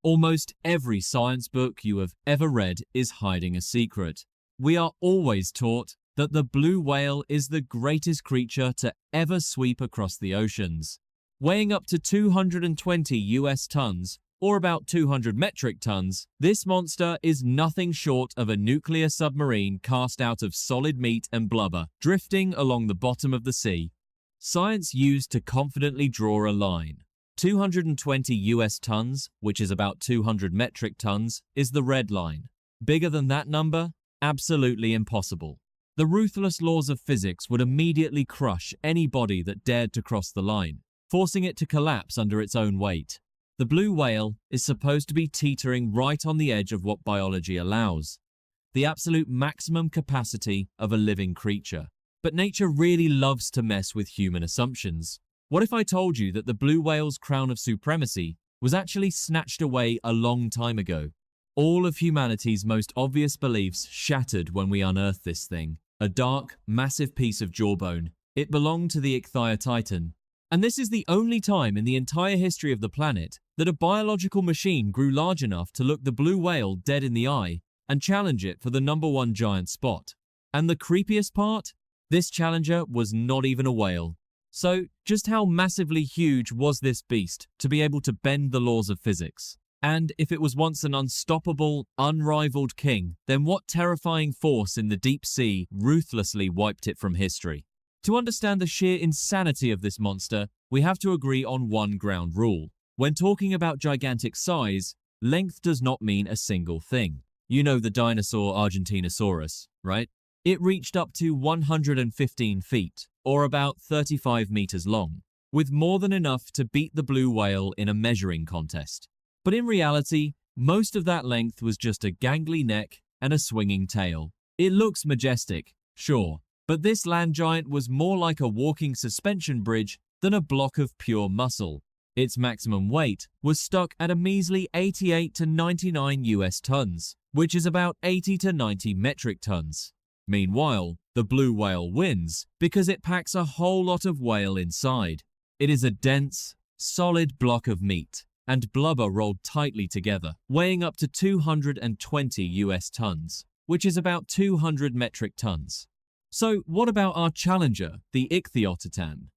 Almost every science book you have ever read is hiding a secret. We are always taught that the blue whale is the greatest creature to ever sweep across the oceans. Weighing up to 220 US tons, or about 200 metric tons, this monster is nothing short of a nuclear submarine cast out of solid meat and blubber, drifting along the bottom of the sea. Science used to confidently draw a line. 220 US tons, which is about 200 metric tons, is the red line. Bigger than that number? Absolutely impossible. The ruthless laws of physics would immediately crush any body that dared to cross the line, forcing it to collapse under its own weight. The blue whale is supposed to be teetering right on the edge of what biology allows, the absolute maximum capacity of a living creature. But nature really loves to mess with human assumptions. What if I told you that the blue whale's crown of supremacy was actually snatched away a long time ago? All of humanity's most obvious beliefs shattered when we unearthed this thing. A dark, massive piece of jawbone. It belonged to the Ichthyosaurs. And this is the only time in the entire history of the planet that a biological machine grew large enough to look the blue whale dead in the eye and challenge it for the #1 giant spot. And the creepiest part? This challenger was not even a whale. So, just how massively huge was this beast to be able to bend the laws of physics? And if it was once an unstoppable, unrivaled king, then what terrifying force in the deep sea ruthlessly wiped it from history? To understand the sheer insanity of this monster, we have to agree on one ground rule. When talking about gigantic size, length does not mean a single thing. You know the dinosaur Argentinosaurus, right? It reached up to 115 feet, or about 35 meters long, with more than enough to beat the blue whale in a measuring contest. But in reality, most of that length was just a gangly neck and a swinging tail. It looks majestic, sure, but this land giant was more like a walking suspension bridge than a block of pure muscle. Its maximum weight was stuck at a measly 88 to 99 US tons, which is about 80 to 90 metric tons. Meanwhile, the blue whale wins because it packs a whole lot of whale inside. It is a dense, solid block of meat and blubber rolled tightly together, weighing up to 220 US tons, which is about 200 metric tons. So what about our challenger, the Ichthyosaurs?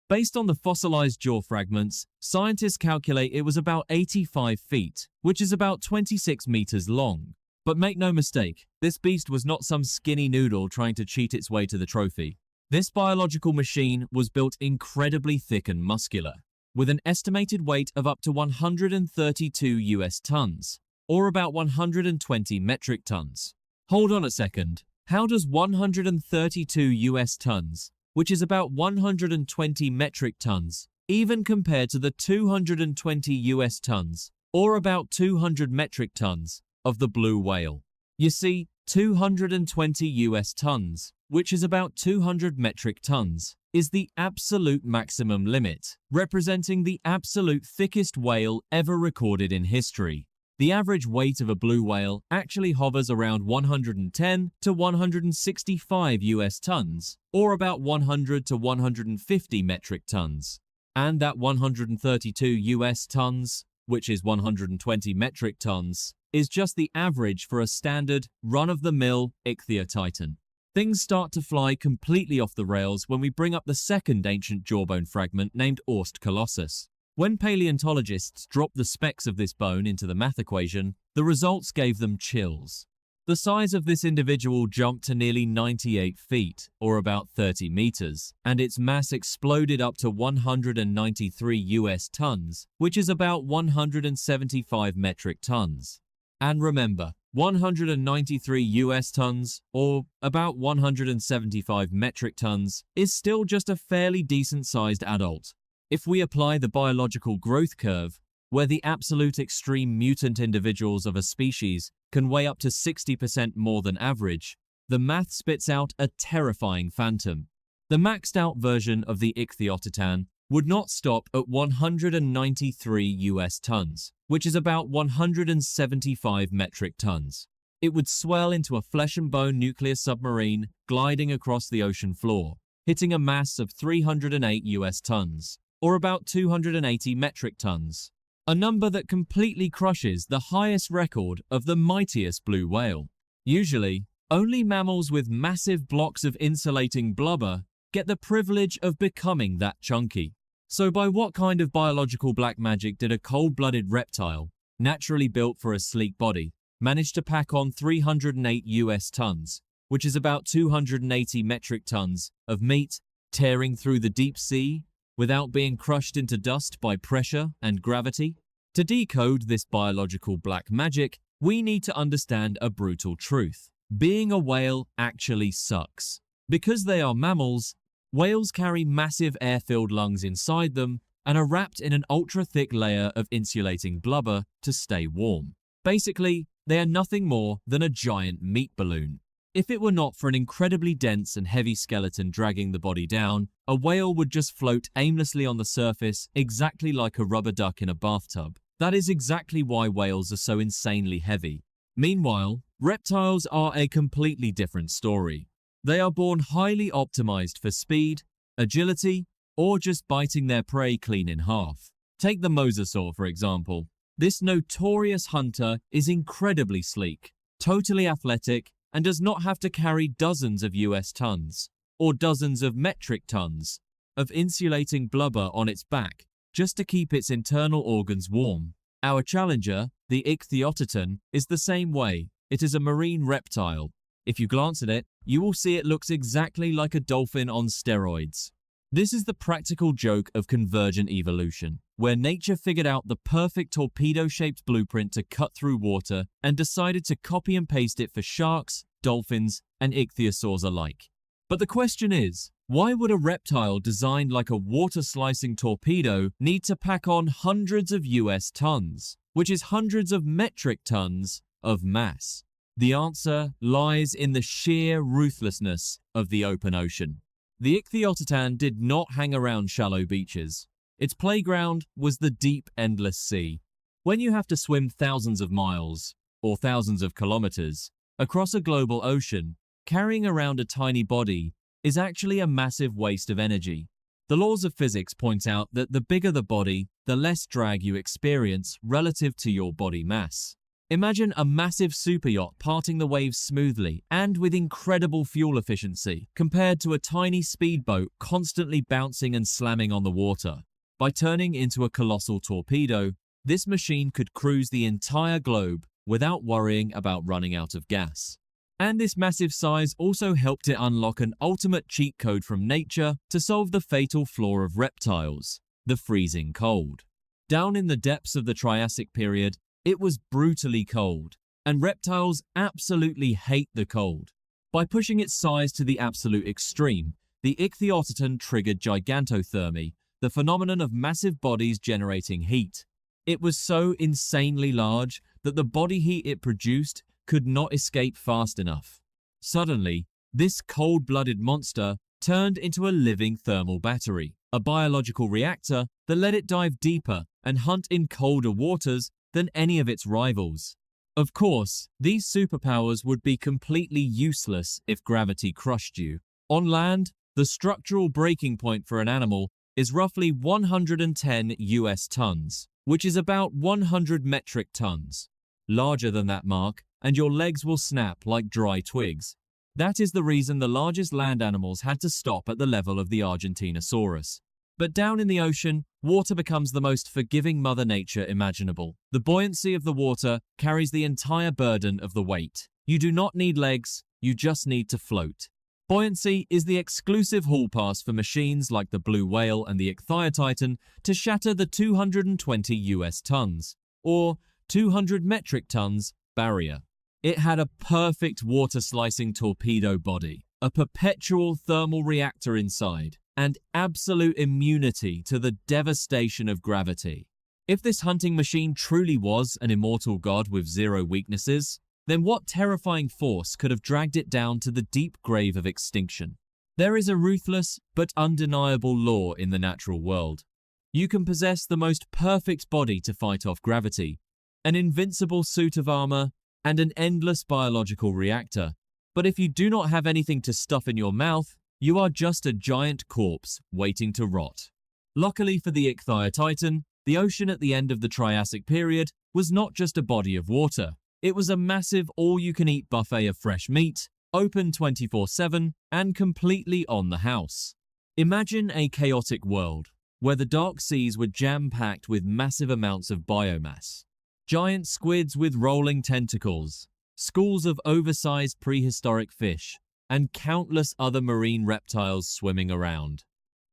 Based on the fossilized jaw fragments, scientists calculate it was about 85 feet, which is about 26 meters long. But make no mistake, this beast was not some skinny noodle trying to cheat its way to the trophy. This biological machine was built incredibly thick and muscular, with an estimated weight of up to 132 US tons, or about 120 metric tons. Hold on a second. How does 132 US tons, which is about 120 metric tons, even compare to the 220 US tons, or about 200 metric tons, of the blue whale? You see, 220 US tons, which is about 200 metric tons, is the absolute maximum limit, representing the absolute thickest whale ever recorded in history. The average weight of a blue whale actually hovers around 110 to 165 US tons, or about 100 to 150 metric tons. And that 132 US tons, which is 120 metric tons, is just the average for a standard, run-of-the-mill Ichthyosaur. Things start to fly completely off the rails when we bring up the second ancient jawbone fragment named Orst colossus. When paleontologists dropped the specs of this bone into the math equation, the results gave them chills. The size of this individual jumped to nearly 98 feet, or about 30 meters, and its mass exploded up to 193 US tons, which is about 175 metric tons. And remember, 193 US tons, or about 175 metric tons, is still just a fairly decent-sized adult. If we apply the biological growth curve, where the absolute extreme mutant individuals of a species can weigh up to 60% more than average, the math spits out a terrifying phantom. The maxed out version of the Ichthyosaurs would not stop at 193 US tons, which is about 175 metric tons. It would swell into a flesh and bone nuclear submarine gliding across the ocean floor, hitting a mass of 308 US tons, or about 280 metric tons. a number that completely crushes the highest record of the mightiest blue whale. Usually, only mammals with massive blocks of insulating blubber get the privilege of becoming that chunky. So by what kind of biological black magic did a cold-blooded reptile, naturally built for a sleek body, manage to pack on 308 US tons, which is about 280 metric tons, of meat, tearing through the deep sea without being crushed into dust by pressure and gravity? To decode this biological black magic, we need to understand a brutal truth. Being a whale actually sucks. Because they are mammals, whales carry massive air-filled lungs inside them and are wrapped in an ultra-thick layer of insulating blubber to stay warm. Basically, they are nothing more than a giant meat balloon. If it were not for an incredibly dense and heavy skeleton dragging the body down, a whale would just float aimlessly on the surface exactly like a rubber duck in a bathtub. That is exactly why whales are so insanely heavy. Meanwhile, reptiles are a completely different story. They are born highly optimized for speed, agility, or just biting their prey clean in half. Take the mosasaur, for example. This notorious hunter is incredibly sleek, totally athletic, and does not have to carry dozens of US tons, or dozens of metric tons, of insulating blubber on its back just to keep its internal organs warm. Our challenger, the Ichthyosaurs, is the same way. It is a marine reptile. If you glance at it, you will see it looks exactly like a dolphin on steroids. This is the practical joke of convergent evolution, where nature figured out the perfect torpedo-shaped blueprint to cut through water and decided to copy and paste it for sharks, dolphins, and ichthyosaurs alike. But the question is, why would a reptile designed like a water-slicing torpedo need to pack on hundreds of US tons, which is hundreds of metric tons of mass? The answer lies in the sheer ruthlessness of the open ocean. The Ichthyosaurs did not hang around shallow beaches. Its playground was the deep, endless sea. When you have to swim thousands of miles, or thousands of kilometers, across a global ocean, carrying around a tiny body is actually a massive waste of energy. The laws of physics point out that the bigger the body, the less drag you experience relative to your body mass. Imagine a massive superyacht parting the waves smoothly and with incredible fuel efficiency compared to a tiny speedboat constantly bouncing and slamming on the water. By turning into a colossal torpedo, this machine could cruise the entire globe without worrying about running out of gas. And this massive size also helped it unlock an ultimate cheat code from nature to solve the fatal flaw of reptiles, the freezing cold. Down in the depths of the Triassic period, it was brutally cold, and reptiles absolutely hate the cold. By pushing its size to the absolute extreme, the Ichthyosaurs triggered gigantothermy, the phenomenon of massive bodies generating heat. It was so insanely large that the body heat it produced could not escape fast enough. Suddenly, this cold-blooded monster turned into a living thermal battery, a biological reactor that let it dive deeper and hunt in colder waters than any of its rivals. Of course, these superpowers would be completely useless if gravity crushed you. On land, the structural breaking point for an animal is roughly 110 US tons, which is about 100 metric tons. Larger than that mark, and your legs will snap like dry twigs. That is the reason the largest land animals had to stop at the level of the Argentinosaurus. But down in the ocean, water becomes the most forgiving Mother Nature imaginable. The buoyancy of the water carries the entire burden of the weight. You do not need legs, you just need to float. Buoyancy is the exclusive hall pass for machines like the blue whale and the Ichthyosaurs to shatter the 220 US tons, or 200 metric tons, barrier. It had a perfect water-slicing torpedo body, a perpetual thermal reactor inside, and absolute immunity to the devastation of gravity. If this hunting machine truly was an immortal god with zero weaknesses, then what terrifying force could have dragged it down to the deep grave of extinction? There is a ruthless but undeniable law in the natural world. You can possess the most perfect body to fight off gravity, an invincible suit of armor, and an endless biological reactor. But if you do not have anything to stuff in your mouth, you are just a giant corpse waiting to rot. Luckily for the Ichthyosaurs, The ocean at the end of the Triassic period was not just a body of water. It was a massive all-you-can-eat buffet of fresh meat, open 24/7, and completely on the house. Imagine a chaotic world where the dark seas were jam-packed with massive amounts of biomass. Giant squids with rolling tentacles, schools of oversized prehistoric fish, and countless other marine reptiles swimming around.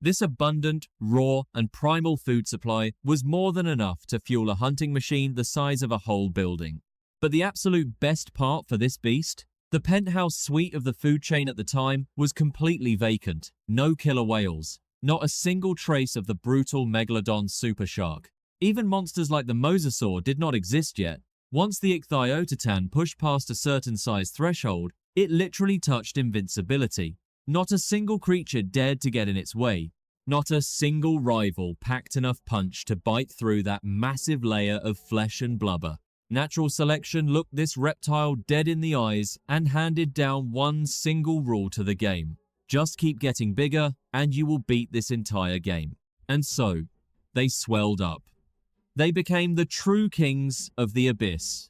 This abundant, raw, and primal food supply was more than enough to fuel a hunting machine the size of a whole building. But the absolute best part for this beast? The penthouse suite of the food chain at the time was completely vacant. No killer whales, not a single trace of the brutal megalodon supershark. Even monsters like the mosasaur did not exist yet. Once the Ichthyosaurs pushed past a certain size threshold, it literally touched invincibility. Not a single creature dared to get in its way. Not a single rival packed enough punch to bite through that massive layer of flesh and blubber. Natural selection looked this reptile dead in the eyes and handed down one single rule to the game. Just keep getting bigger and you will beat this entire game. And so, they swelled up. They became the true kings of the abyss.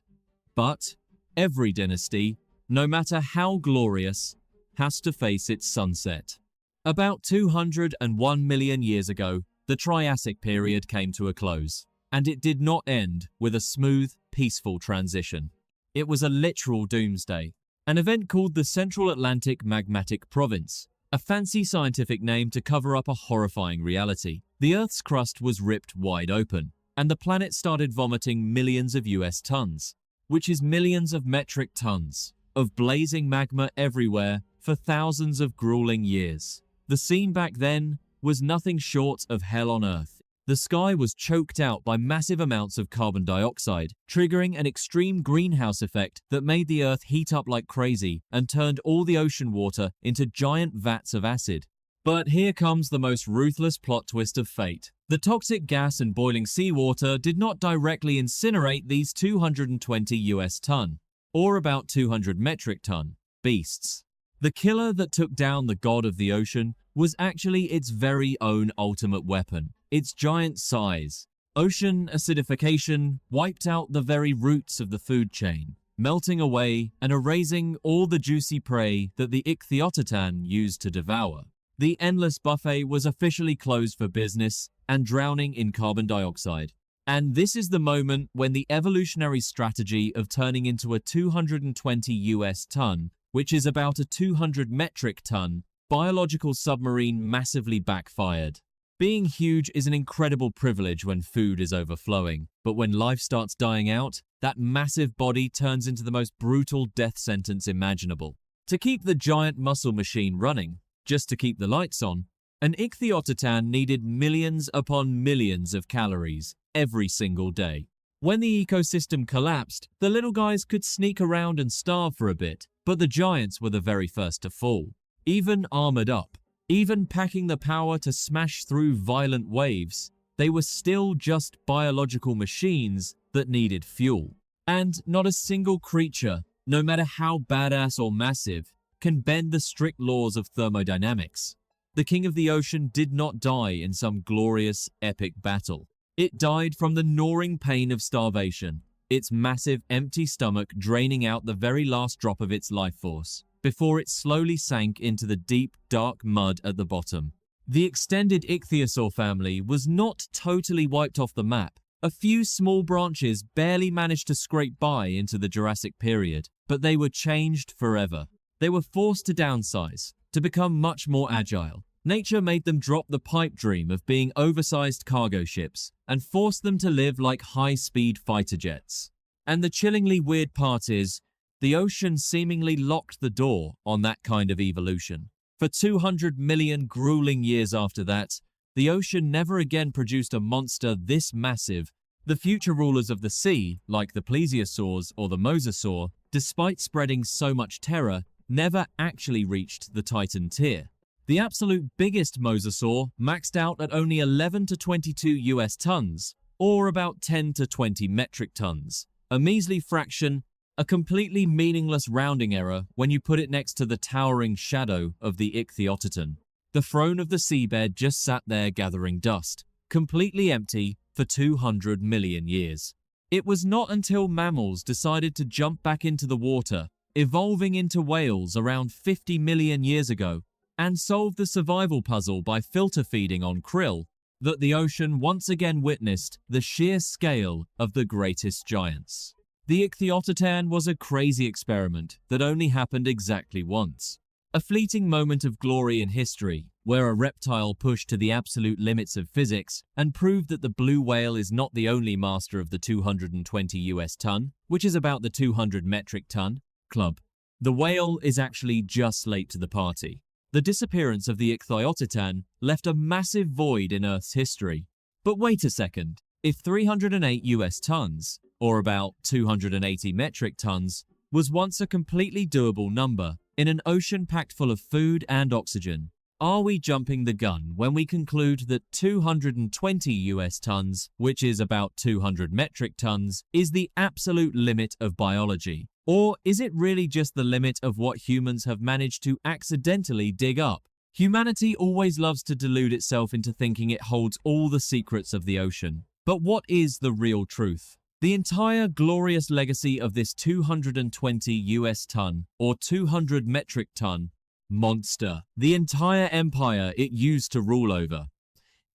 But every dynasty, no matter how glorious, has to face its sunset. About 201 million years ago, the Triassic period came to a close, and it did not end with a smooth, peaceful transition. It was a literal doomsday, an event called the Central Atlantic Magmatic Province, a fancy scientific name to cover up a horrifying reality. The Earth's crust was ripped wide open, and the planet started vomiting millions of US tons, which is millions of metric tons, of blazing magma everywhere for thousands of grueling years. The scene back then was nothing short of hell on Earth. The sky was choked out by massive amounts of carbon dioxide, triggering an extreme greenhouse effect that made the Earth heat up like crazy and turned all the ocean water into giant vats of acid. But here comes the most ruthless plot twist of fate. The toxic gas and boiling seawater did not directly incinerate these 220 US ton, or about 200 metric ton, beasts. The killer that took down the god of the ocean was actually its very own ultimate weapon, its giant size. Ocean acidification wiped out the very roots of the food chain, melting away and erasing all the juicy prey that the Ichthyosaurs used to devour. The endless buffet was officially closed for business and drowning in carbon dioxide. And this is the moment when the evolutionary strategy of turning into a 220 US ton, which is about a 200 metric ton, biological submarine massively backfired. Being huge is an incredible privilege when food is overflowing, but when life starts dying out, that massive body turns into the most brutal death sentence imaginable. To keep the giant muscle machine running, just to keep the lights on, an Ichthyosaur needed millions upon millions of calories every single day. When the ecosystem collapsed, the little guys could sneak around and starve for a bit, but the giants were the very first to fall. Even armored up, even packing the power to smash through violent waves, they were still just biological machines that needed fuel. And not a single creature, no matter how badass or massive, can bend the strict laws of thermodynamics. The king of the ocean did not die in some glorious, epic battle. It died from the gnawing pain of starvation, its massive, empty stomach draining out the very last drop of its life force, before it slowly sank into the deep, dark mud at the bottom. The extended Ichthyosaur family was not totally wiped off the map. A few small branches barely managed to scrape by into the Jurassic period, but they were changed forever. They were forced to downsize, to become much more agile. Nature made them drop the pipe dream of being oversized cargo ships and forced them to live like high-speed fighter jets. And the chillingly weird part is, the ocean seemingly locked the door on that kind of evolution. For 200 million grueling years after that, the ocean never again produced a monster this massive. The future rulers of the sea, like the Plesiosaurs or the mosasaur, despite spreading so much terror, never actually reached the Titan tier. The absolute biggest mosasaur maxed out at only 11 to 22 US tons, or about 10 to 20 metric tons. A measly fraction, a completely meaningless rounding error when you put it next to the towering shadow of the Ichthyosaur. The throne of the seabed just sat there gathering dust, completely empty, for 200 million years. It was not until mammals decided to jump back into the water, evolving into whales around 50 million years ago, and solved the survival puzzle by filter feeding on krill, that the ocean once again witnessed the sheer scale of the greatest giants. The Ichthyosaurs was a crazy experiment that only happened exactly once. A fleeting moment of glory in history, where a reptile pushed to the absolute limits of physics and proved that the blue whale is not the only master of the 220 US ton, which is about the 200 metric ton, club. The whale is actually just late to the party. The disappearance of the Ichthyosaurs left a massive void in Earth's history. But wait a second, if 308 US tons, or about 280 metric tons, was once a completely doable number in an ocean packed full of food and oxygen, are we jumping the gun when we conclude that 220 US tons, which is about 200 metric tons, is the absolute limit of biology? Or is it really just the limit of what humans have managed to accidentally dig up? Humanity always loves to delude itself into thinking it holds all the secrets of the ocean. But what is the real truth? The entire glorious legacy of this 220 US ton, or 200 metric ton, monster, the entire empire it used to rule over,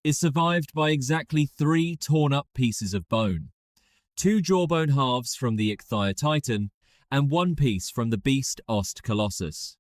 is survived by exactly 3 torn-up pieces of bone. 2 jawbone halves from the Ichthyotitan, and 1 piece from the beast Ost Colossus.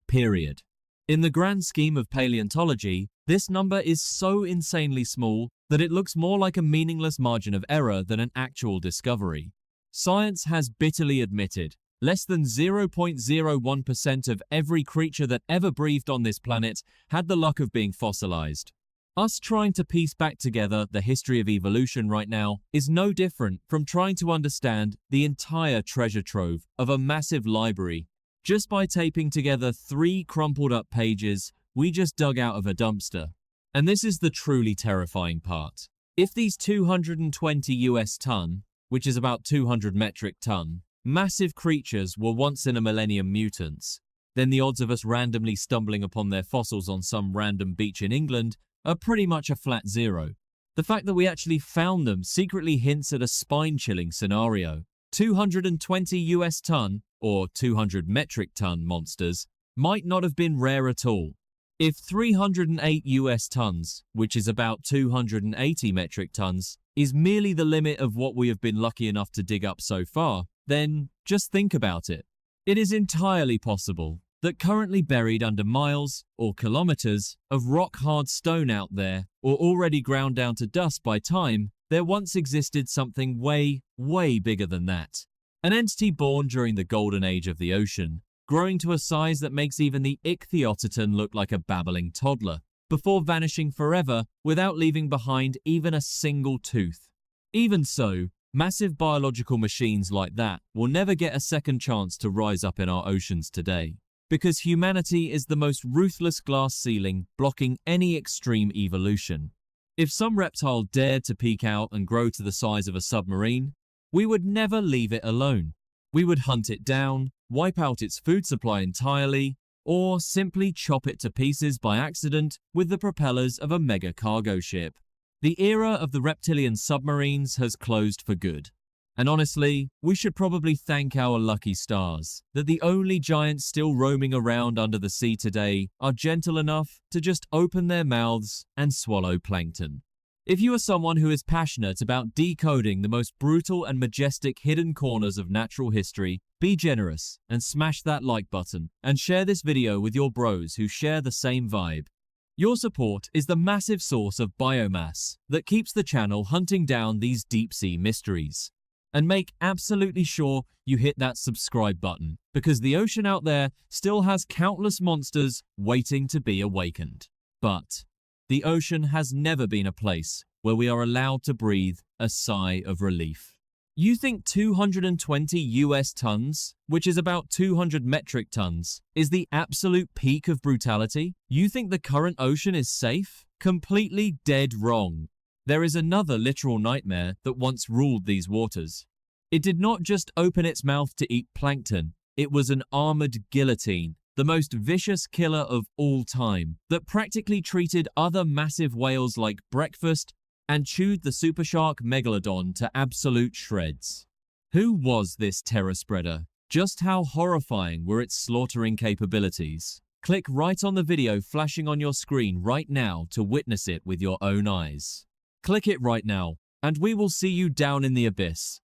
Period. In the grand scheme of paleontology, this number is so insanely small that it looks more like a meaningless margin of error than an actual discovery. Science has bitterly admitted less than 0.01% of every creature that ever breathed on this planet had the luck of being fossilized. Us trying to piece back together the history of evolution right now is no different from trying to understand the entire treasure trove of a massive library just by taping together 3 crumpled up pages we just dug out of a dumpster. And this is the truly terrifying part. If these 220 US ton, which is about 200 metric ton, massive creatures were once in a millennium mutants, then the odds of us randomly stumbling upon their fossils on some random beach in England are pretty much a flat 0. The fact that we actually found them secretly hints at a spine-chilling scenario. 220 US ton, or 200 metric ton monsters, might not have been rare at all. If 308 US tons, which is about 280 metric tons, is merely the limit of what we have been lucky enough to dig up so far, then just think about it. It is entirely possible that currently buried under miles or kilometers of rock-hard stone out there, or already ground down to dust by time, there once existed something way, way bigger than that. An entity born during the golden age of the ocean, growing to a size that makes even the Ichthyosaurs look like a babbling toddler, before vanishing forever without leaving behind even a single tooth. Even so, massive biological machines like that will never get a second chance to rise up in our oceans today, because humanity is the most ruthless glass ceiling blocking any extreme evolution. If some reptile dared to peek out and grow to the size of a submarine, we would never leave it alone. We would hunt it down, wipe out its food supply entirely, or simply chop it to pieces by accident with the propellers of a mega cargo ship. The era of the reptilian submarines has closed for good. And honestly, we should probably thank our lucky stars that the only giants still roaming around under the sea today are gentle enough to just open their mouths and swallow plankton. If you are someone who is passionate about decoding the most brutal and majestic hidden corners of natural history, be generous and smash that like button and share this video with your bros who share the same vibe. Your support is the massive source of biomass that keeps the channel hunting down these deep-sea mysteries. And make absolutely sure you hit that subscribe button, because the ocean out there still has countless monsters waiting to be awakened. But the ocean has never been a place where we are allowed to breathe a sigh of relief. You think 220 US tons, which is about 200 metric tons, is the absolute peak of brutality? You think the current ocean is safe? Completely dead wrong. There is another literal nightmare that once ruled these waters. It did not just open its mouth to eat plankton, it was an armored guillotine, the most vicious killer of all time, that practically treated other massive whales like breakfast and chewed the supershark megalodon to absolute shreds. Who was this terror spreader? Just how horrifying were its slaughtering capabilities? Click right on the video flashing on your screen right now to witness it with your own eyes. Click it right now, and we will see you down in the abyss.